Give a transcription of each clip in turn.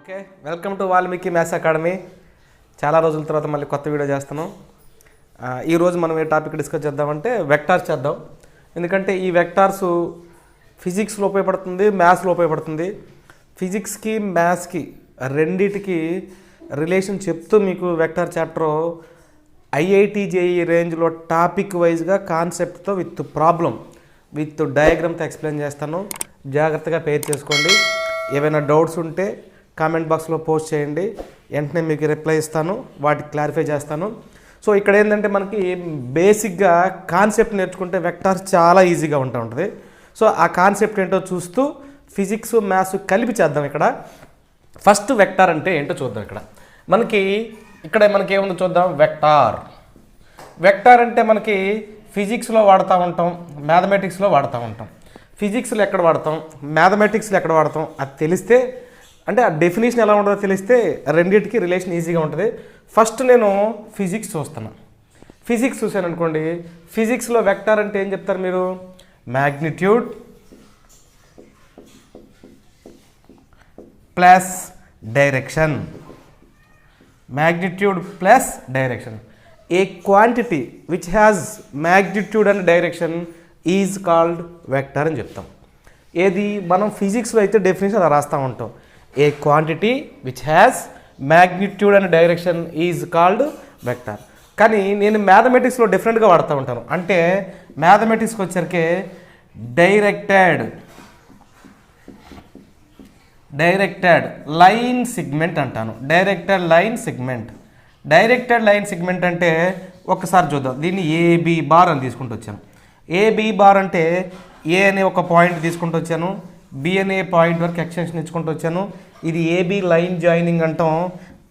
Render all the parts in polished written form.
Okay, welcome to Valmiki maths academy. చాలా రోజుల తర్వాత మళ్ళీ కొత్త వీడియో చేస్తున్నాం. ఈరోజు మనం ఏ టాపిక్ డిస్కస్ చేద్దామంటే వెక్టార్స్ చేద్దాం. ఎందుకంటే ఈ వెక్టార్స్ ఫిజిక్స్లో ఉపయోగపడుతుంది, మ్యాథ్స్లో ఉపయోగపడుతుంది. ఫిజిక్స్కి మ్యాథ్స్కి రెండిటికి రిలేషన్ చెప్తూ మీకు వెక్టార్ చాప్టర్ ఐఐటి జేఈ రేంజ్లో టాపిక్ వైజ్గా కాన్సెప్ట్తో విత్ ప్రాబ్లం విత్ డయాగ్రామ్తో ఎక్స్ప్లెయిన్ చేస్తాను. జాగ్రత్తగా పేర్ చేసుకోండి. ఏవైనా డౌట్స్ ఉంటే కామెంట్ బాక్స్లో పోస్ట్ చేయండి, వెంటనే మీకు రిప్లై ఇస్తాను, వాటికి క్లారిఫై చేస్తాను. సో ఇక్కడ ఏంటంటే మనకి బేసిక్గా కాన్సెప్ట్ నేర్చుకుంటే వెక్టార్స్ చాలా ఈజీగా ఉంటుంది. సో ఆ కాన్సెప్ట్ ఏంటో చూస్తూ ఫిజిక్స్ మ్యాథ్స్ కలిపి చేద్దాం. ఇక్కడ ఫస్ట్ వెక్టార్ అంటే ఏంటో చూద్దాం. ఇక్కడ మనకి ఏముందో చూద్దాం. వెక్టార్ అంటే మనకి ఫిజిక్స్లో వాడుతూ ఉంటాం, మ్యాథమెటిక్స్లో వాడుతూ ఉంటాం. ఫిజిక్స్లో ఎక్కడ వాడతాం, మ్యాథమెటిక్స్లో ఎక్కడ వాడతాం అది తెలిస్తే, అంటే ఆ డెఫినేషన్ ఎలా ఉంటుందో తెలిస్తే రెండింటికి రిలేషన్ ఈజీగా ఉంటుంది. ఫస్ట్ నేను ఫిజిక్స్ చూస్తాను. ఫిజిక్స్ చూశాను అనుకోండి, ఫిజిక్స్లో వెక్టార్ అంటే ఏం చెప్తారు మీరు? Magnitude plus direction. Magnitude plus direction. A quantity which has magnitude and direction is called vector అని చెప్తాం. ఏది మనం ఫిజిక్స్లో అయితే డెఫినేషన్ అలా రాస్తూ ఉంటాం. A quantity which has magnitude and direction is called vector. కానీ నేను మ్యాథమెటిక్స్లో డిఫరెంట్గా వాడుతూ ఉంటాను. అంటే మ్యాథమెటిక్స్కి వచ్చరికి డైరెక్టెడ్ లైన్ సిగ్మెంట్ అంటాను. డైరెక్టెడ్ లైన్ సిగ్మెంట్ అంటే ఒక్కసారి చూద్దాం. దీన్ని ఏబి బార్ అని తీసుకుంటూ వచ్చాను. ఏబి బార్ అంటే ఏ అనే ఒక పాయింట్ తీసుకుంటూ వచ్చాను, బి అనే పాయింట్ వరకు ఎక్స్టెన్షన్ ఇచ్చుకుంటూ వచ్చాను. ఇది ఏబి లైన్ జాయినింగ్ అంటాం.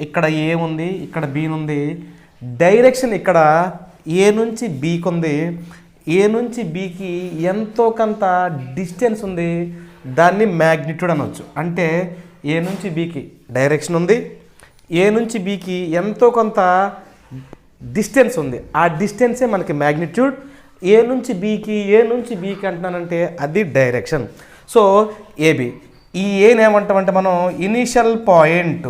ఇక్కడ ఏ ఉంది, ఇక్కడ బి ఉంది. డైరెక్షన్ ఇక్కడ ఏ నుంచి బీకి ఉంది. ఏ నుంచి బీకి ఎంతో కొంత డిస్టెన్స్ ఉంది, దాన్ని మ్యాగ్నిట్యూడ్ అనవచ్చు. అంటే ఏ నుంచి బీకి డైరెక్షన్ ఉంది, ఏ నుంచి బీకి ఎంతో కొంత డిస్టెన్స్ ఉంది, ఆ డిస్టెన్సే మనకి మ్యాగ్నిట్యూడ్. ఏ నుంచి బీకి అంటున్నానంటే అది డైరెక్షన్. సో ఏబి, ఈ ఏని ఏమంటామంటే మనం ఇనిషియల్ పాయింట్.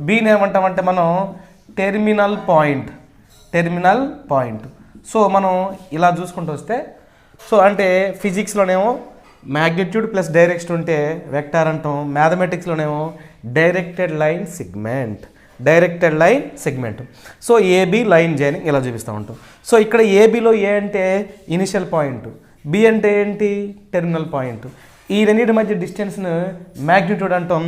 బీని ఏమంటామంటే మనం టెర్మినల్ పాయింట్. సో మనం ఇలా చూసుకుంటూ వస్తే, సో అంటే ఫిజిక్స్లోనేమో మ్యాగ్నిట్యూడ్ ప్లస్ డైరెక్షన్ ఉంటే వెక్టార్ అంటాం. మ్యాథమెటిక్స్లోనేమో directed line segment. So AB line joining ఇలా చూపిస్తూ ఉంటాం. సో ఇక్కడ ఏబిలో ఏ అంటే ఇనిషియల్ పాయింట్, బి అంటే ఏంటి? Terminal point. ఈ రెండింటి మధ్య డిస్టెన్స్ను మ్యాగ్నిట్యూడ్ అంటాం.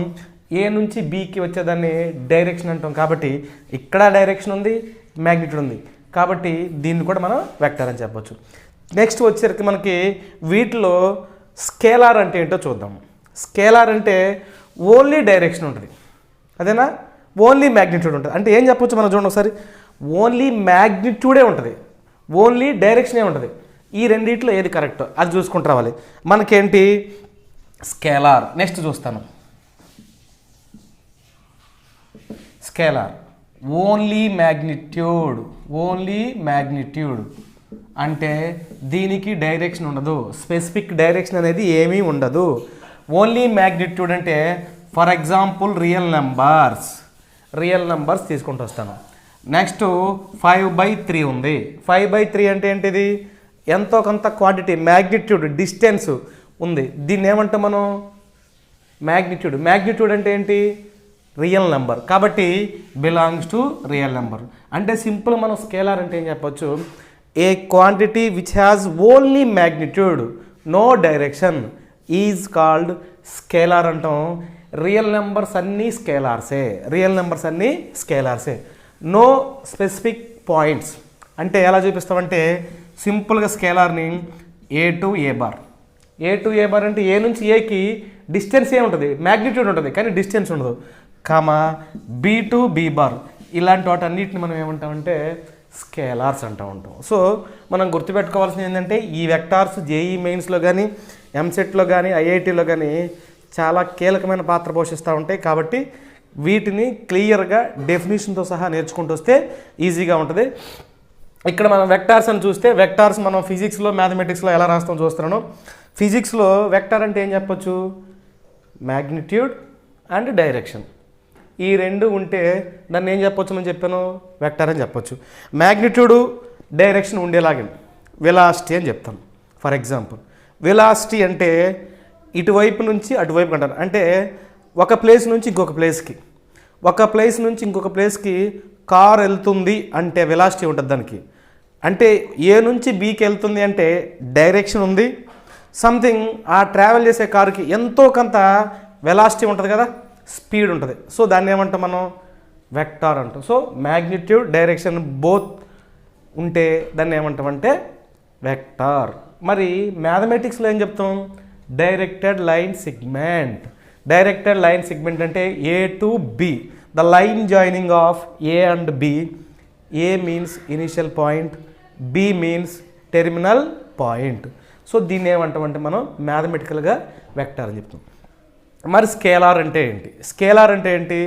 ఏ నుంచి బికి వచ్చేదాన్ని డైరెక్షన్ అంటాం. కాబట్టి ఇక్కడ డైరెక్షన్ ఉంది, మ్యాగ్నిట్యూడ్ ఉంది, కాబట్టి దీన్ని కూడా మనం వెక్టర్ అని చెప్పొచ్చు. నెక్స్ట్ వచ్చేసరికి మనకి వీటిలో స్కేలార్ అంటే ఏంటో చూద్దాం. స్కేలార్ అంటే ఓన్లీ డైరెక్షన్ ఉంటుంది, అదేనా? ఓన్లీ మ్యాగ్నిట్యూడ్ ఉంటుంది. అంటే ఏం చెప్పొచ్చు మనం చూడండి ఒకసారి. ఓన్లీ మ్యాగ్నిట్యూడే ఉంటుంది, ఓన్లీ డైరెక్షనే ఉంటుంది. ఈ రెండిట్లో ఏది కరెక్ట్ అది చూసుకుంటూ రావాలి. మనకేంటి స్కేలార్. నెక్స్ట్ చూస్తాను. స్కేలార్ ఓన్లీ మ్యాగ్నిట్యూడ్ అంటే దీనికి డైరెక్షన్ ఉండదు, స్పెసిఫిక్ డైరెక్షన్ అనేది ఏమీ ఉండదు. ఓన్లీ మ్యాగ్నిట్యూడ్ అంటే ఫర్ ఎగ్జాంపుల్ రియల్ నెంబర్స్ తీసుకుంటూ వస్తాను. నెక్స్ట్ 5/3 ఉంది. 5/3 అంటే ఏంటిది? ఎంతో కొంత క్వాంటిటీ, మ్యాగ్నిట్యూడ్, డిస్టెన్స్ ఉంది. దీన్ని ఏమంటాం మనం? మ్యాగ్నిట్యూడ్ అంటే ఏంటి? రియల్ నెంబర్, కాబట్టి బిలాంగ్స్ టు రియల్ నెంబర్. అంటే సింపుల్ మనం స్కేలార్ అంటే ఏం చెప్పొచ్చు? A quantity which has only magnitude no direction is called scalar అంటాం. రియల్ నెంబర్స్ అన్నీ స్కేలార్సే. No specific points. అంటే ఎలా చూపిస్తామంటే సింపుల్గా స్కేలార్ని ఏ టు ఏ బార్ అంటే ఏ నుంచి ఏకి డిస్టెన్స్ ఉంటుంది, మ్యాగ్నిట్యూడ్ ఉంటుంది కానీ డిస్టెన్స్ ఉండదు. బి టు బి బార్, ఇలాంటి వాటన్నిటిని మనం ఏమంటామంటే స్కేలార్స్ అంటూ ఉంటాం. సో మనం గుర్తుపెట్టుకోవాల్సింది ఏంటంటే ఈ వెక్టార్స్ జేఈ మెయిన్స్లో కానీ, ఎంసెట్లో కానీ, ఐఐటీలో కానీ చాలా కీలకమైన పాత్ర పోషిస్తూ ఉంటాయి. కాబట్టి వీటిని క్లియర్గా డెఫినేషన్తో సహా నేర్చుకుంటూ వస్తే ఈజీగా ఉంటుంది. ఇక్కడ మనం వెక్టార్స్ అని చూస్తే వెక్టార్స్ మనం ఫిజిక్స్లో మ్యాథమెటిక్స్లో ఎలా రాస్తాం చూస్తున్నాను. ఫిజిక్స్లో వెక్టార్ అంటే ఏం చెప్పొచ్చు, మ్యాగ్నిట్యూడ్ అండ్ డైరెక్షన్. ఈ రెండు ఉంటే దాన్ని ఏం చెప్పొచ్చు అని చెప్పాను, వెక్టార్ అని చెప్పొచ్చు. మ్యాగ్నిట్యూడు డైరెక్షన్ ఉండేలాగే వెలాసిటీ అని చెప్తాం. ఫర్ ఎగ్జాంపుల్ వెలాసిటీ అంటే ఇటువైపు నుంచి అటువైపు అంటారు. అంటే ఒక ప్లేస్ నుంచి ఇంకొక ప్లేస్కి, ఒక ప్లేస్ నుంచి ఇంకొక ప్లేస్కి కార్ వెళ్తుంది అంటే వెలాసిటీ ఉంటుంది దానికి. అంటే ఏ నుంచి బీకి వెళ్తుంది అంటే డైరెక్షన్ ఉంది, సంథింగ్ ఆ ట్రావెల్ చేసే కారుకి ఎంతో కొంత వెలాసిటీ ఉంటుంది కదా, స్పీడ్ ఉంటుంది. సో దాన్ని ఏమంటాం మనం, వెక్టార్ అంటాం. సో మ్యాగ్నిట్యూడ్ డైరెక్షన్ బోత్ ఉంటే దాన్ని ఏమంటామంటే వెక్టార్. మరి మ్యాథమెటిక్స్లో ఏం చెప్తాం, directed line segment. Directed line segment అంటే A to B, the line joining of A and B. A means initial point, B means terminal point. So దీన్ని ఏమంటామంటే మనం మ్యాథమెటికల్గా వెక్టార్ అని చెప్తాం. మరి స్కేలార్ అంటే ఏంటి, స్కేలార్ అంటే ఏంటి,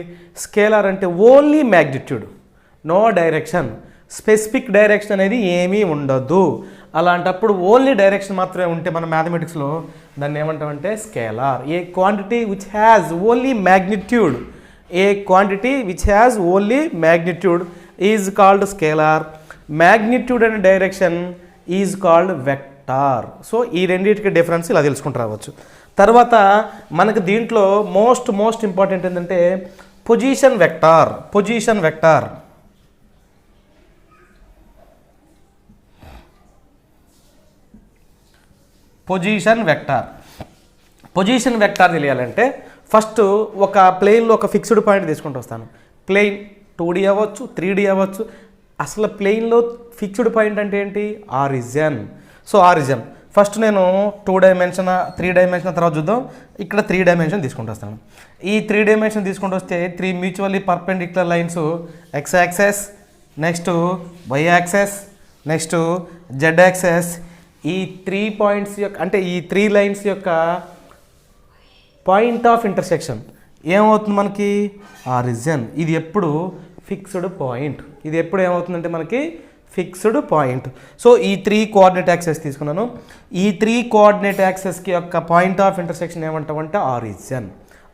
స్కేలార్ అంటే only magnitude, no direction, specific direction అనేది ఏమీ ఉండదు. అలాంటప్పుడు ఓన్లీ డైరెక్షన్ మాత్రమే ఉంటే మన మ్యాథమెటిక్స్లో దాన్ని ఏమంటామంటే scalar. A quantity which has only magnitude, A quantity which has only magnitude is called scalar. Magnitude and direction is called vector. So ఈ రెండింటికి డిఫరెన్స్ ఇలా తెలుసుకుంటూ రావచ్చు. తర్వాత మనకు దీంట్లో మోస్ట్ ఇంపార్టెంట్ ఏంటంటే position vector. Position vector position vector position vector తెలియాలంటే ఫస్ట్ ఒక ప్లేన్లో ఒక ఫిక్స్డ్ పాయింట్ తీసుకుంటూ వస్తాను. ప్లేన్ 2D అవ్వచ్చు, 3D అవ్వచ్చు. అసలు ప్లేన్లో ఫిక్స్డ్ పాయింట్ అంటే ఏంటి, ఆరిజిన్. సో ఆరిజిన్ ఫస్ట్ నేను 2 డైమెన్షన్ 3 డైమెన్షన్ తర్వాత చూద్దాం. ఇక్కడ 3 డైమెన్షన్ తీసుకుంటూ వస్తాను. ఈ 3 డైమెన్షన్ తీసుకుంటూ వస్తే 3 mutually perpendicular lines, x axes, next y axes, next z axes. ఈ 3 పాయింట్స్ యొక్క అంటే ఈ 3 లైన్స్ యొక్క పాయింట్ ఆఫ్ ఇంటర్సెక్షన్ ఏమవుతుంది మనకి, ఆరిజిన్. ఇది ఎప్పుడు ఫిక్స్డ్ పాయింట్, ఇది ఎప్పుడు ఏమవుతుందంటే మనకి ఫిక్స్డ్ పాయింట్. సో ఈ 3 కోఆర్డినేట్ యాక్సెస్ తీసుకున్నాను. ఈ 3 కోఆర్డినేట్ యాక్సెస్కి యొక్క పాయింట్ ఆఫ్ ఇంటర్సెక్షన్ ఏమంటామంటే ఆరిజిన్.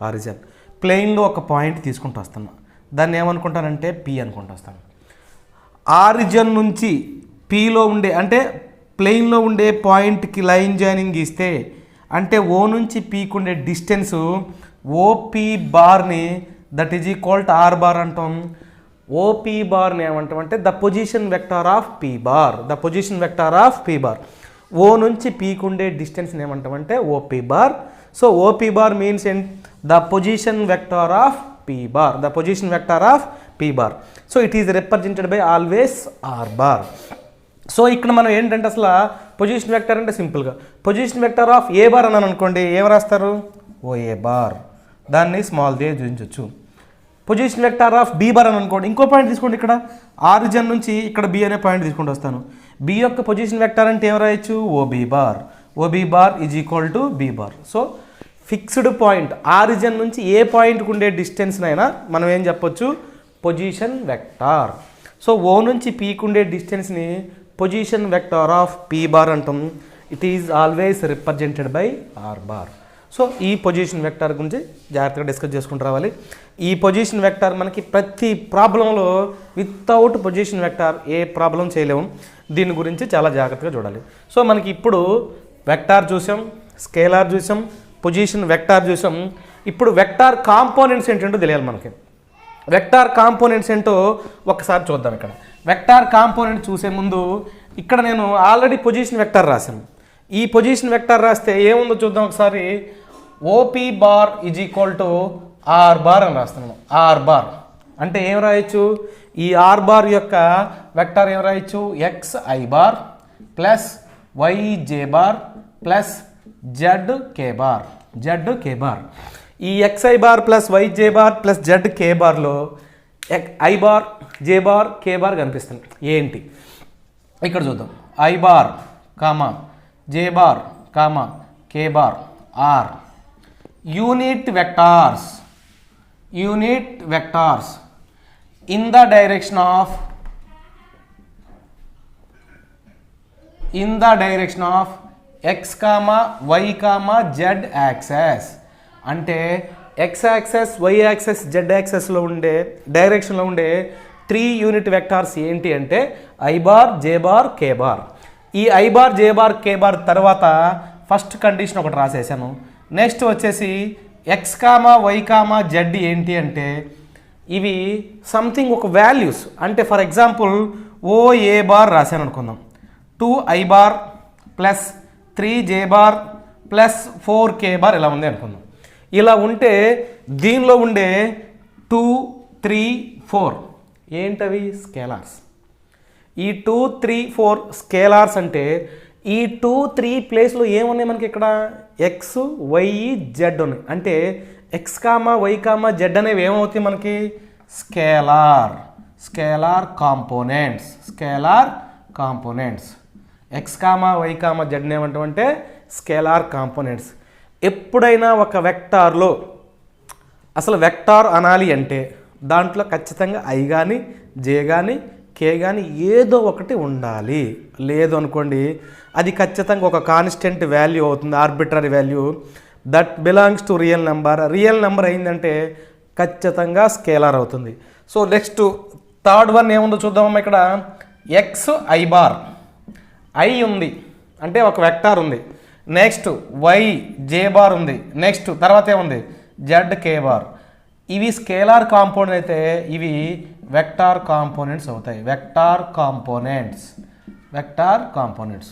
ఆరిజిన్ ప్లెయిన్లో ఒక పాయింట్ తీసుకుంటూ వస్తాను, దాన్ని ఏమనుకుంటానంటే పి అనుకుంటూ వస్తాను. ఆరిజిన్ నుంచి పిలో ఉండే అంటే ప్లెయిన్లో ఉండే పాయింట్కి లైన్ జాయినింగ్ ఇస్తే అంటే ఓ నుంచి పీకి ఉండే డిస్టెన్స్ ఓపీ బార్ని that is equal to R bar అంటాం. ఓపీ బార్ని ఏమంటామంటే the position vector of P bar. The position vector of P bar. O నుంచి పీకి ఉండే డిస్టెన్స్ని ఏమంటామంటే OP bar. So OP bar means the position vector of P bar. The position vector of P bar. So it is represented by always R bar. So ఇక్కడ మనం ఏంటంటే అసలు position vector అంటే సింపుల్గా position vector of A bar అన్నాను అనుకోండి, ఏం రాస్తారు, ఓ ఏ బార్. దాన్ని స్మాల్ దే చూపించవచ్చు. Position vector of B bar అని అనుకోండి, ఇంకో పాయింట్ తీసుకోండి. ఇక్కడ ఆరిజిన్ నుంచి ఇక్కడ బి అనే పాయింట్ తీసుకుంటూ వస్తాను. బి యొక్క పొజిషన్ వెక్టర్ అంటే ఏం రాయొచ్చు, OB bar. OB bar is equal to be bar. So fixed point origin నుంచి ఏ పాయింట్కి ఉండే డిస్టెన్స్నైనా మనం ఏం చెప్పొచ్చు, పొజిషన్ వెక్టార్. సో ఓ నుంచి పీకి ఉండే డిస్టెన్స్ని position vector of P bar అంటాం. It is always represented by R bar. So ఈ పొజిషన్ వెక్టార్ గురించి జాగ్రత్తగా డిస్కస్ చేసుకుంటూ రావాలి. ఈ పొజిషన్ వెక్టార్ మనకి ప్రతి ప్రాబ్లంలో వితౌట్ పొజిషన్ వెక్టార్ ఏ ప్రాబ్లం చేయలేము. దీని గురించి చాలా జాగ్రత్తగా చూడాలి. సో మనకి ఇప్పుడు వెక్టార్ చూసాం, స్కేలార్ చూసాం, పొజిషన్ వెక్టార్ చూసాం. ఇప్పుడు వెక్టార్ కాంపోనెంట్స్ ఏంటంటో తెలియాలి మనకి. వెక్టార్ కాంపోనెంట్స్ ఏంటో ఒకసారి చూద్దాం. ఇక్కడ వెక్టార్ కాంపోనెంట్ చూసే ముందు ఇక్కడ నేను ఆల్రెడీ పొజిషన్ వెక్టార్ రాశాను. ఈ పొజిషన్ వెక్టార్ రాస్తే ఏముందో చూద్దాం ఒకసారి. OP bar is equal to R bar అని రాస్తున్నాను. ఆర్ బార్ అంటే ఏం రాయొచ్చు, ఈ ఆర్ బార్ యొక్క వెక్టార్ ఏం రాయొచ్చు, X I bar plus Y J bar plus Z K bar. Z K bar. ఈ X I bar plus Y J bar plus Z K బార్లో I bar J bar K bar కనిపిస్తుంది. ఏంటి ఇక్కడ చూద్దాం. I bar comma J bar comma K bar are unit vectors. Unit vectors in the direction of in the direction of X comma why comma Z axes. అంటే X access, Y axis, Z యాక్సెస్లో ఉండే డైరెక్షన్లో ఉండే 3 unit vectors ఏంటి అంటే I bar, J bar, K bar. ఈ I bar, J bar, K bar తర్వాత first condition ఒకటి రాసేసాను. నెక్స్ట్ వచ్చేసి X comma why comma Z ఏంటి అంటే ఇవి సంథింగ్ ఒక వాల్యూస్. అంటే for example O A bar రాశాను అనుకుందాం. 2 I bar plus 3 J bar plus 4 K bar ఇలా ఉంది అనుకుందాం. ఇలా ఉంటే దీనిలో ఉండే 2, 3, 4 ఏంటవి? స్కేలార్స్. ఈ 2, 3, 4 స్కేలార్స్ అంటే ఈ 2, 3 ప్లేస్లో ఏమున్నాయి మనకి ఇక్కడ? ఎక్స్, వై, జెడ్ ఉన్నాయి. అంటే x comma why comma Z అనేవి ఏమవుతాయి మనకి? Scalar. Scalar components. Scalar components. X comma why comma z ఏమంటామంటే స్కేలార్ కాంపోనెంట్స్. ఎప్పుడైనా ఒక వెక్టార్లో అసలు వెక్టార్ అనాలి అంటే దాంట్లో ఖచ్చితంగా ఐ కానీ, జే కానీ, కే కానీ ఏదో ఒకటి ఉండాలి. లేదు అనుకోండి అది ఖచ్చితంగా ఒక కాన్స్టెంట్ వాల్యూ అవుతుంది, arbitrary value that belongs to real number. Real number అయిందంటే ఖచ్చితంగా స్కేలార్ అవుతుంది. సో నెక్స్ట్ థర్డ్ వన్ ఏముందో చూద్దామమ్మా. ఇక్కడ ఎక్స్ ఐ బార్, ఐ ఉంది అంటే ఒక వెక్టార్ ఉంది. నెక్స్ట్ వై జే బార్ ఉంది. నెక్స్ట్ తర్వాత ఏముంది? Z K bar. ఇవి స్కేలార్ కాంపోనెంట్ అయితే ఇవి వెక్టార్ కాంపోనెంట్స్ అవుతాయి. Vector components. Vector components.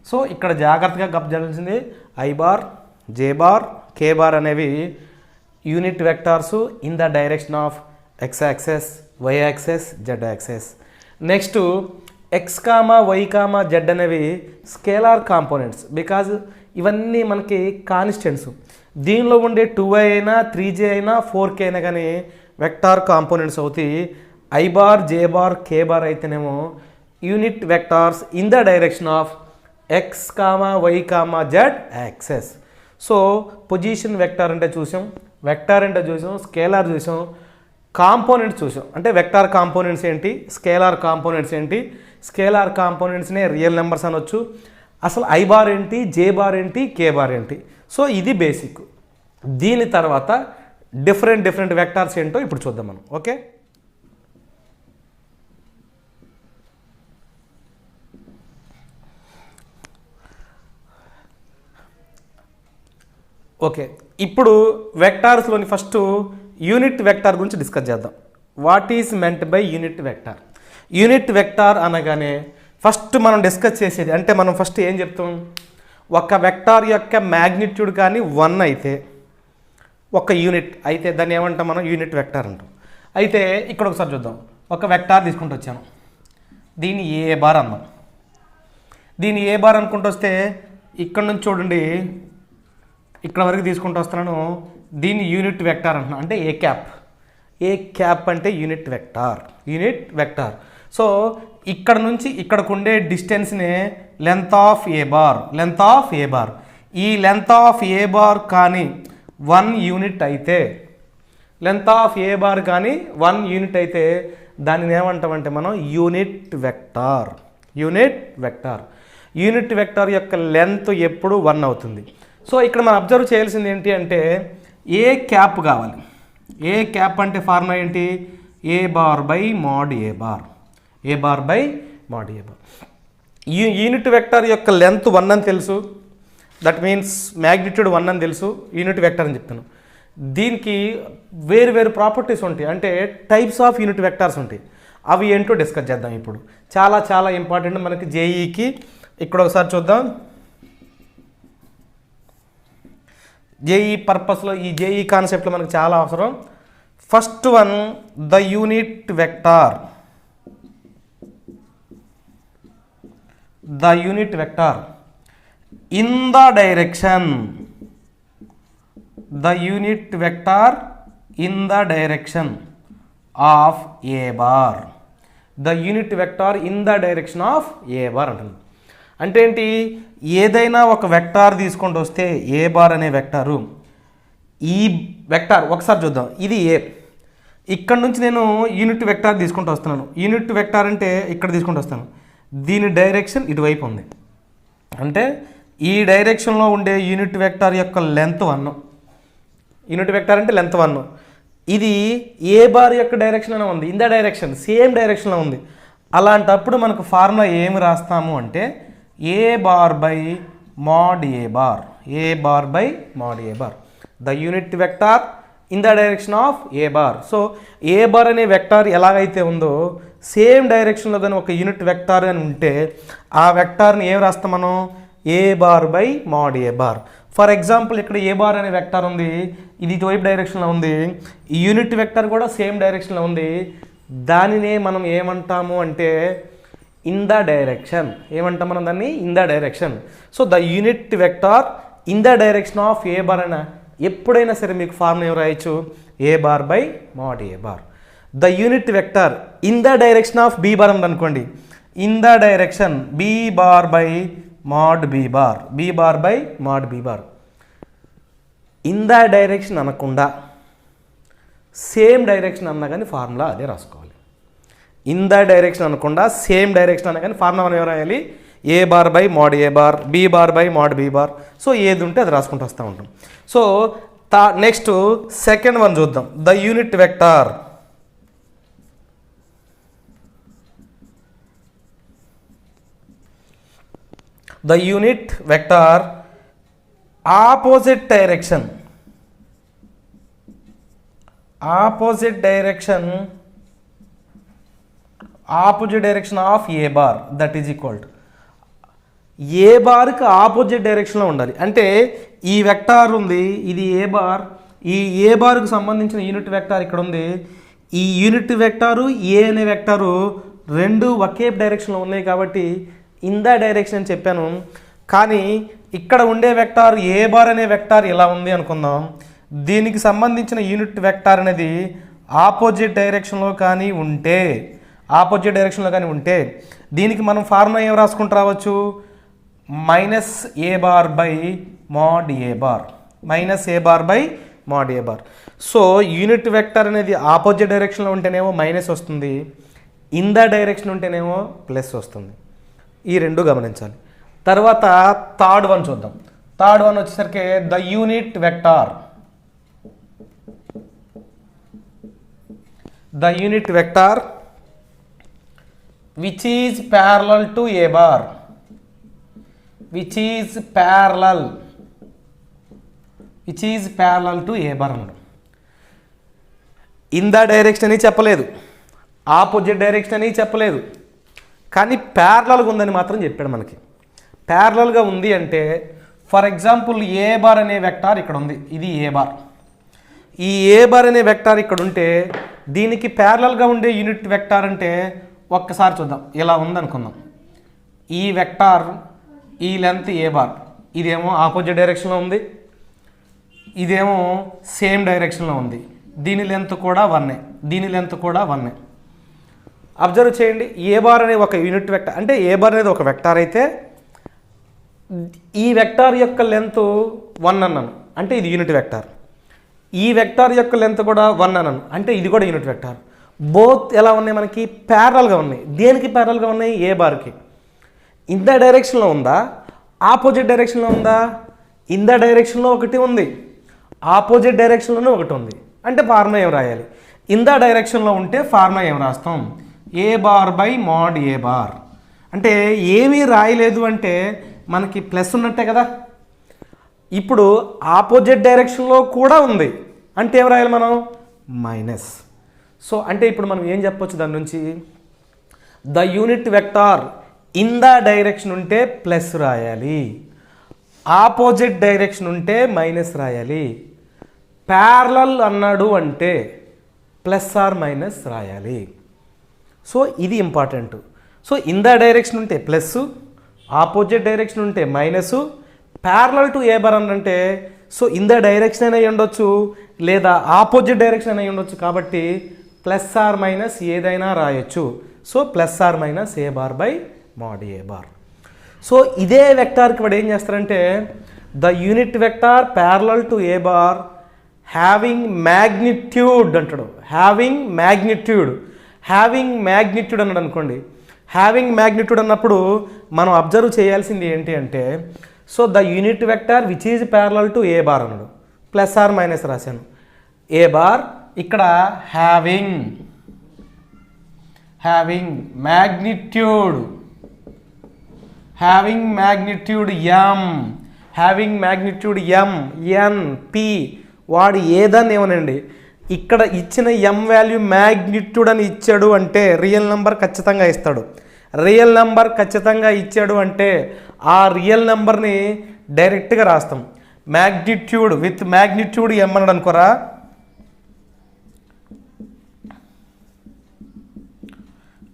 So ఇక్కడ జాగ్రత్తగా గమనించాల్సింది I bar, J bar, K bar అనేవి unit vectors in the direction of X access, Y axis, Z axis. Next X comma why comma Z అనేవి scalar components because ఇవన్నీ మనకి constants. దీనిలో ఉండే 2i అయినా 3j అయినా 4k అయినా కానీ వెక్టార్ కాంపోనెంట్స్ అవుతాయి. I bar, J bar, K bar అయితేనేమో unit vectors in the direction of X comma why comma Z axes. So position vector అంటే చూసాం, వెక్టార్ అంటే చూసాం, స్కేలార్ చూసాం, కాంపోనెంట్స్ చూసాం. అంటే వెక్టార్ కాంపోనెంట్స్ ఏంటి, స్కేలార్ కాంపోనెంట్స్ ఏంటి, స్కేలార్ కాంపోనెంట్స్నే రియల్ నెంబర్స్ అనొచ్చు. అసలు ఐ బార్ ఏంటి, జే బార్ ఏంటి, కే బార్ ఏంటి. సో ఇది బేసిక్. దీని తర్వాత డిఫరెంట్ వెక్టార్స్ ఏంటో ఇప్పుడు చూద్దాం మనం. ఓకే, ఓకే ఇప్పుడు వెక్టార్స్లోని ఫస్ట్ యూనిట్ వెక్టార్ గురించి డిస్కస్ చేద్దాం. What is meant by unit vector? Unit vector అనగానే ఫస్ట్ మనం డిస్కస్ చేసేది అంటే మనం ఫస్ట్ ఏం చెప్తాం? ఒక వెక్టార్ యొక్క మ్యాగ్నిట్యూడ్ కానీ 1 అయితే ఒక యూనిట్ అయితే దాన్ని ఏమంటాం మనం? యూనిట్ వెక్టార్ అంటాం. అయితే ఇక్కడ ఒకసారి చూద్దాం. ఒక వెక్టార్ తీసుకుంటూ వచ్చాను, దీన్ని ఏ బార్ అందాం. దీన్ని ఏ బార్ అనుకుంటూ వస్తే ఇక్కడ నుంచి చూడండి ఇక్కడ వరకు తీసుకుంటూ వస్తున్నాను. దీన్ని యూనిట్ వెక్టార్ అంటున్నాను. అంటే ఏ క్యాప్. ఏ క్యాప్ అంటే unit vector. Unit vector. So ఇక్కడ నుంచి ఇక్కడికి ఉండే డిస్టెన్స్నే length of A bar. Length of A bar. ఈ లెంత్ ఆఫ్ ఏ బార్ కానీ 1 యూనిట్ అయితే, లెంత్ ఆఫ్ ఏ బార్ కానీ 1 యూనిట్ అయితే దానిని ఏమంటామంటే మనం unit vector. Unit vector. Unit vector యొక్క లెంత్ ఎప్పుడు 1 అవుతుంది. సో ఇక్కడ మనం అబ్జర్వ్ చేయాల్సింది ఏంటి అంటే ఏ క్యాప్ కావాలి. ఏ క్యాప్ అంటే ఫార్ములా ఏంటి? A bar by mod A bar. A bar by mod A bar. Unit vector యొక్క లెంత్ 1 అని తెలుసు, దట్ మీన్స్ మ్యాగ్నిట్యూడ్ 1 అని తెలుసు, యూనిట్ వెక్టార్ అని చెప్తాను. దీనికి వేరు ప్రాపర్టీస్ ఉంటాయి, అంటే టైప్స్ ఆఫ్ యూనిట్ వెక్టార్స్ ఉంటాయి. అవి ఏంటో డిస్కస్ చేద్దాం ఇప్పుడు. చాలా ఇంపార్టెంట్ మనకి జేఈకి. ఇక్కడ ఒకసారి చూద్దాం. జేఈ పర్పస్లో ఈ జేఈ కాన్సెప్ట్లో మనకు చాలా అవసరం. First one the unit vector. The unit vector in the direction. The unit vector in the direction of A bar. The unit vector in the direction of A bar అంటుంది. అంటే ఏంటి? ఏదైనా ఒక వెక్టార్ తీసుకుంటూ వస్తే ఏ బార్ అనే vector, ఈ vector ఒకసారి చూద్దాం. ఇది ఏ. ఇక్కడ నుంచి నేను యూనిట్ వెక్టార్ తీసుకుంటూ వస్తున్నాను. యూనిట్ వెక్టార్ అంటే ఇక్కడ తీసుకుంటూ వస్తాను. దీని డైరెక్షన్ ఇటువైపు ఉంది. అంటే ఈ డైరెక్షన్లో ఉండే యూనిట్ వెక్టార్ యొక్క లెంత్ 1. యూనిట్ వెక్టార్ అంటే లెంత్ 1. ఇది ఏ బార్ యొక్క డైరెక్షన్లో ఉంది, ఇన్ ద డైరెక్షన్, సేమ్ డైరెక్షన్లో ఉంది. అలాంటప్పుడు మనకు ఫార్ములా ఏమి రాస్తాము అంటే A bar by mod A bar, A bar by mod A bar, the unit vector in the direction of A bar. So A bar అనే వెక్టార్ ఎలాగైతే ఉందో సేమ్ డైరెక్షన్లో కానీ ఒక యూనిట్ వెక్టార్ అని ఉంటే ఆ వెక్టార్ని ఏం రాస్తాం మనం, A bar by mod A bar. For example ఇక్కడ ఏ బార్ అనే వెక్టార్ ఉంది, ఇది ఇటువైపు డైరెక్షన్లో ఉంది, ఈ యూనిట్ వెక్టార్ కూడా సేమ్ డైరెక్షన్లో ఉంది. దానినే మనం ఏమంటాము అంటే ఇన్ ద డైరెక్షన్. ఏమంటాం మనం దాన్ని, in the direction. So the unit vector in the direction of A bar అన్న ఎప్పుడైనా సరే మీకు ఫార్ములా ఏం రాయొచ్చు, A bar by mod A bar. The unit vector in the direction of B bar ఉంది అనుకోండి, in the direction B bar by mod B bar, B bar by mod B bar. In the direction అనకుండా same direction అన్నా కానీ formula అదే రాసుకోవాలి. In the direction అనకుండా same direction అన్నా కానీ ఫార్ములా మనం ఏం రాయాలి, A bar by mod A bar, B bar by mod B bar. So ఏది ఉంటే అది రాసుకుంటూ వస్తూ ఉంటాం. సో నెక్స్ట్ సెకండ్ వన్ చూద్దాం, the unit vector the unit vector opposite direction of a bar that is equal to A బార్కి opposite డైరెక్షన్లో ఉండాలి. అంటే ఈ వెక్టార్ ఉంది, ఇది ఏ బార్, ఈ ఏ బార్కు సంబంధించిన యూనిట్ వెక్టార్ ఇక్కడ ఉంది. ఈ యూనిట్ వెక్టారు ఏ అనే వెక్టారు రెండు ఒకే డైరెక్షన్లో ఉన్నాయి కాబట్టి ఇన్ ద డైరెక్షన్ అని చెప్పాను. కానీ ఇక్కడ ఉండే వెక్టార్ ఏ బార్ అనే వెక్టార్ ఇలా ఉంది అనుకుందాం. దీనికి సంబంధించిన యూనిట్ వెక్టార్ అనేది ఆపోజిట్ డైరెక్షన్లో కానీ ఉంటే దీనికి మనం ఫార్ములా ఏం రాసుకుంటూ రావచ్చు, minus a bar by mod A bar, minus a bar by mod A bar. So unit vector అనేది ఆపోజిట్ డైరెక్షన్లో ఉంటేనేమో మైనస్ వస్తుంది, ఇన్ ద డైరెక్షన్ ఉంటేనేమో ప్లస్ వస్తుంది. ఈ రెండు గమనించాలి. తర్వాత థర్డ్ వన్ చూద్దాం. థర్డ్ వన్ వచ్చేసరికి the unit vector which is parallel to a bar, which is parallel to a bar అన్నాడు. ఇన్ ద డైరెక్షన్ అని చెప్పలేదు, ఆపోజిట్ డైరెక్షన్ అని చెప్పలేదు, కానీ ప్యారలల్గా ఉందని మాత్రం చెప్పాడు మనకి. ప్యారలల్గా ఉంది అంటే ఫర్ ఎగ్జాంపుల్ ఏ బార్ అనే వెక్టార్ ఇక్కడ ఉంది, ఇది ఏ బార్. ఈ ఏ బార్ అనే వెక్టార్ ఇక్కడ ఉంటే దీనికి ప్యారలల్గా ఉండే యూనిట్ వెక్టార్ అంటే ఒక్కసారి చూద్దాం. ఇలా ఉందనుకుందాం, ఈ వెక్టార్ ఈ లెంత్ ఏ బార్, ఇదేమో ఆపోజిట్ డైరెక్షన్లో ఉంది, ఇదేమో సేమ్ డైరెక్షన్లో ఉంది. దీని లెంత్ కూడా 1. అబ్జర్వ్ చేయండి, ఏ బార్ అనే ఒక యూనిట్ వెక్టార్, అంటే ఏ బార్ అనేది ఒక వెక్టార్ అయితే ఈ వెక్టార్ యొక్క లెంత్ 1 అన్నాను, అంటే ఇది యూనిట్ వెక్టార్. ఈ వెక్టార్ యొక్క లెంత్ కూడా 1 అన్నాను, అంటే ఇది కూడా యూనిట్ వెక్టార్. బోత్ ఎలా ఉన్నాయి, మనకి ప్యారలల్గా ఉన్నాయి. దేనికి ప్యారలల్గా ఉన్నాయి, ఏ బార్కి. ఇన్ ద డైరెక్షన్లో ఉందా, ఆపోజిట్ డైరెక్షన్లో ఉందా, ఇన్ ద డైరెక్షన్లో ఒకటి ఉంది, ఆపోజిట్ డైరెక్షన్లోనే ఒకటి ఉంది. అంటే ఫార్ములా ఏం రాయాలి, ఇన్ ద డైరెక్షన్లో ఉంటే ఫార్ములా ఏం రాస్తాం, A bar by mod A bar. అంటే ఏమీ రాయలేదు అంటే మనకి ప్లస్ ఉన్నట్టే కదా. ఇప్పుడు ఆపోజిట్ డైరెక్షన్లో కూడా ఉంది అంటే ఏం రాయాలి మనం, మైనస్. సో అంటే ఇప్పుడు మనం ఏం చెప్పొచ్చు దాని నుంచి, the unit vector in the direction ఉంటే ప్లస్ రాయాలి, ఆపోజిట్ డైరెక్షన్ ఉంటే మైనస్ రాయాలి, ప్యారలల్ అన్నాడు అంటే ప్లస్ ఆర్ మైనస్ రాయాలి. సో ఇది important. So in the direction ఉంటే ప్లస్, ఆపోజిట్ డైరెక్షన్ ఉంటే minus, parallel to a bar అంటే సో ఇన్ ద డైరెక్షన్ అయినా ఉండొచ్చు లేదా ఆపోజిట్ డైరెక్షన్ అయినా ఉండొచ్చు. కాబట్టి ప్లస్ ఆర్ మైనస్ ఏదైనా రాయొచ్చు. So plus or minus a bar by mod A bar. So ఇదే వెక్టార్కి వాడు ఏం చేస్తారంటే the unit vector parallel to a bar having magnitude అంటాడు. హ్యావింగ్ మ్యాగ్నిట్యూడ్ అన్నాడు అనుకోండి, హ్యావింగ్ మ్యాగ్నిట్యూడ్ అన్నప్పుడు మనం అబ్జర్వ్ చేయాల్సింది ఏంటి అంటే, so the unit vector which is parallel to a bar అన్నాడు, ప్లస్ ఆర్ మైనస్ రాశాను. ఏ బార్ ఇక్కడ హ్యావింగ్ మ్యాగ్నిట్యూడ్ ఎం ఎన్ పి వాడు ఏదని ఏమనండి, ఇక్కడ ఇచ్చిన ఎం వాల్యూ మ్యాగ్నిట్యూడ్ అని ఇచ్చాడు అంటే రియల్ నెంబర్ ఖచ్చితంగా ఇస్తాడు. రియల్ నెంబర్ ఖచ్చితంగా ఇచ్చాడు అంటే ఆ రియల్ నెంబర్ని డైరెక్ట్గా రాస్తాం. మ్యాగ్నిట్యూడ్ విత్ మ్యాగ్నిట్యూడ్ ఎం అన్నాడు అనుకోరా,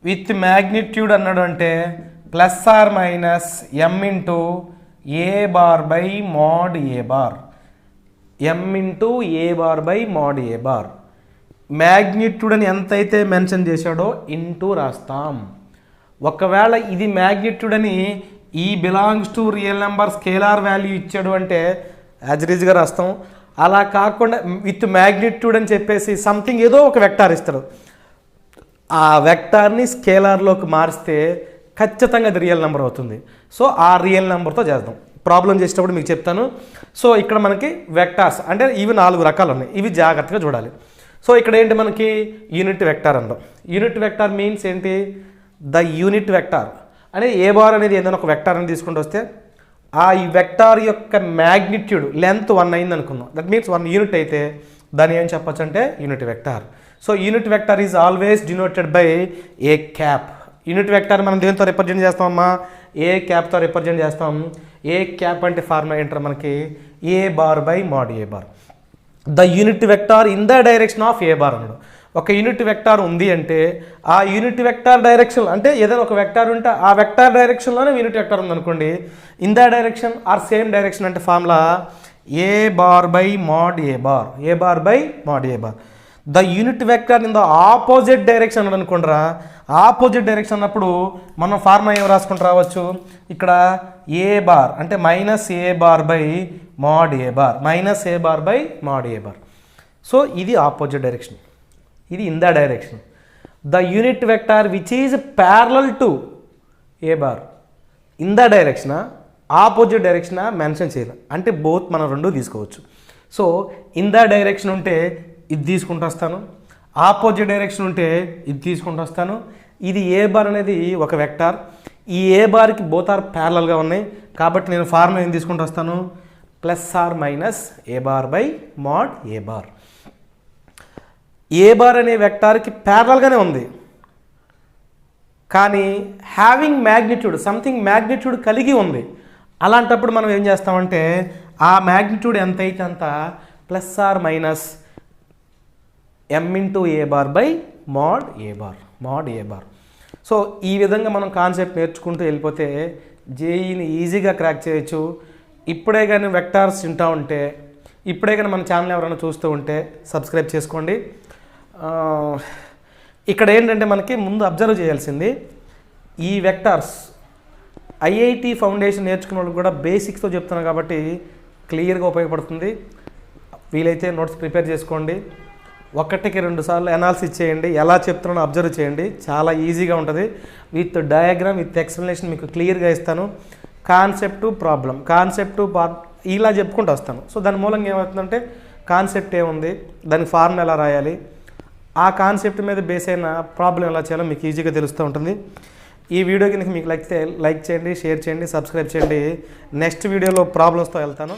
విత్ మ్యాగ్నిట్యూడ్ అన్నాడు అంటే plus or minus m into a bar by mod A bar, m into a bar by mod A bar. Magnitude అని ఎంతైతే మెన్షన్ చేశాడో ఇంటూ రాస్తాం. ఒకవేళ ఇది మ్యాగ్నిట్యూడ్ అని ఈ belongs to real number scalar value ఇచ్చాడు అంటే యాజ్ రీజ్గా రాస్తాం. అలా కాకుండా విత్ మ్యాగ్నిట్యూడ్ అని చెప్పేసి సంథింగ్ ఏదో ఒక వెక్టార్ ఇస్తాడు, ఆ వెక్టార్ని స్కేలార్లోకి మారిస్తే ఖచ్చితంగా అది రియల్ నెంబర్ అవుతుంది. సో ఆ రియల్ నెంబర్తో చేద్దాం. ప్రాబ్లం చేసేటప్పుడు మీకు చెప్తాను. సో ఇక్కడ మనకి వెక్టార్స్ అంటే ఇవి 4 రకాలు ఉన్నాయి, ఇవి జాగ్రత్తగా చూడాలి. సో ఇక్కడ ఏంటి మనకి యూనిట్ వెక్టార్ అంటాం. యూనిట్ వెక్టార్ మీన్స్ ఏంటి, ద యూనిట్ వెక్టార్ అంటే ఏ బార్ అనేది ఏదైనా ఒక వెక్టార్ అని తీసుకుంటూ వస్తే ఆ ఈ వెక్టార్ యొక్క మ్యాగ్నిట్యూడ్ లెంత్ 1 అయింది అనుకుందాం. దట్ మీన్స్ 1 యూనిట్ అయితే దాన్ని ఏం చెప్పచ్చు అంటే unit vector. So unit vector is always denoted by A cap. Unit vector మనం దేంతో రిప్రజెంట్ చేస్తామమ్మా, ఏ క్యాప్తో రిప్రజెంట్ చేస్తాం. ఏ క్యాప్ అంటే ఫార్ములా ఏంటారు మనకి, A bar by mod A bar. The unit vector in the direction of A bar అన్నాడు. ఒక unit vector ఉంది అంటే ఆ యూనిట్ వెక్టార్ డైరెక్షన్ అంటే ఏదైనా ఒక వెక్టార్ ఉంటే ఆ వెక్టార్ డైరెక్షన్లోనే యూనిట్ వెక్టార్ ఉందనుకోండి, in the direction or same direction అంటే formula A bar by mod A bar, A bar by mod A bar. The unit vector in the opposite direction అని అనుకుంటారా, ఆపోజిట్ డైరెక్షన్ అన్నప్పుడు మనం formula ఏం రాసుకుంటూ రావచ్చు, ఇక్కడ ఏ బార్ అంటే minus a bar by mod A bar, minus a bar by mod A bar. So ఇది ఆపోజిట్ డైరెక్షన్, ఇది in the direction. The unit vector which is parallel to a bar in the direction, opposite direction mention చేయాలి అంటే both మనం 2 తీసుకోవచ్చు. So in the direction ఉంటే ఇది తీసుకుంటూ వస్తాను, ఆపోజిట్ డైరెక్షన్ ఉంటే ఇది తీసుకుంటూ వస్తాను. ఇది ఏ బార్ అనేది ఒక వెక్టార్, ఈ ఏ బార్కి బోత్ ఆర్ ప్యారలల్గా ఉన్నాయి కాబట్టి నేను ఫార్ములా ఏం తీసుకుంటూ వస్తాను, plus or minus a bar by mod A bar. A bar అనే వెక్టార్కి ప్యారలల్గానే ఉంది కానీ హ్యావింగ్ మ్యాగ్నిట్యూడ్ సంథింగ్ మ్యాగ్నిట్యూడ్ కలిగి ఉంది. అలాంటప్పుడు మనం ఏం చేస్తామంటే ఆ మ్యాగ్నిట్యూడ్ ఎంత అయితే అంత plus or minus m into a bar by mod A bar, mod A bar. So ఈ విధంగా మనం కాన్సెప్ట్ నేర్చుకుంటూ వెళ్ళిపోతే జేఈని ఈజీగా క్రాక్ చేయొచ్చు. ఇప్పుడే కానీ వెక్టార్స్ వింటూ ఉంటే, ఇప్పుడే కానీ మన ఛానల్ ఎవరైనా చూస్తూ ఉంటే సబ్స్క్రైబ్ చేసుకోండి. ఇక్కడ ఏంటంటే మనకి ముందు అబ్జర్వ్ చేయాల్సింది ఈ వెక్టార్స్ ఐఐటి ఫౌండేషన్ నేర్చుకున్న వాళ్ళకి కూడా బేసిక్స్తో చెప్తున్నాను కాబట్టి క్లియర్గా ఉపయోగపడుతుంది. వీలైతే నోట్స్ ప్రిపేర్ చేసుకోండి, 1కి 2 సార్లు అనాలిసిస్ చేయండి, ఎలా చెప్తున్నానో అబ్జర్వ్ చేయండి, చాలా ఈజీగా ఉంటుంది. విత్ డయాగ్రామ్ విత్ ఎక్స్ప్లెనేషన్ మీకు క్లియర్గా ఇస్తాను. కాన్సెప్టు ప్రాబ్లం, కాన్సెప్టు ఇలా చెప్పుకుంటూ వస్తాను. సో దాని మూలంగా ఏమవుతుందంటే కాన్సెప్ట్ ఏముంది, దానికి ఫార్ములా ఎలా రాయాలి, ఆ కాన్సెప్ట్ మీద బేస్ అయిన ప్రాబ్లం ఎలా చేయాలో మీకు ఈజీగా తెలుస్తూ ఉంటుంది. ఈ వీడియో కనుక మీకు లైక్ చేయండి, షేర్ చేయండి, సబ్స్క్రైబ్ చేయండి. నెక్స్ట్ వీడియోలో ప్రాబ్లమ్స్తో వెళ్తాను.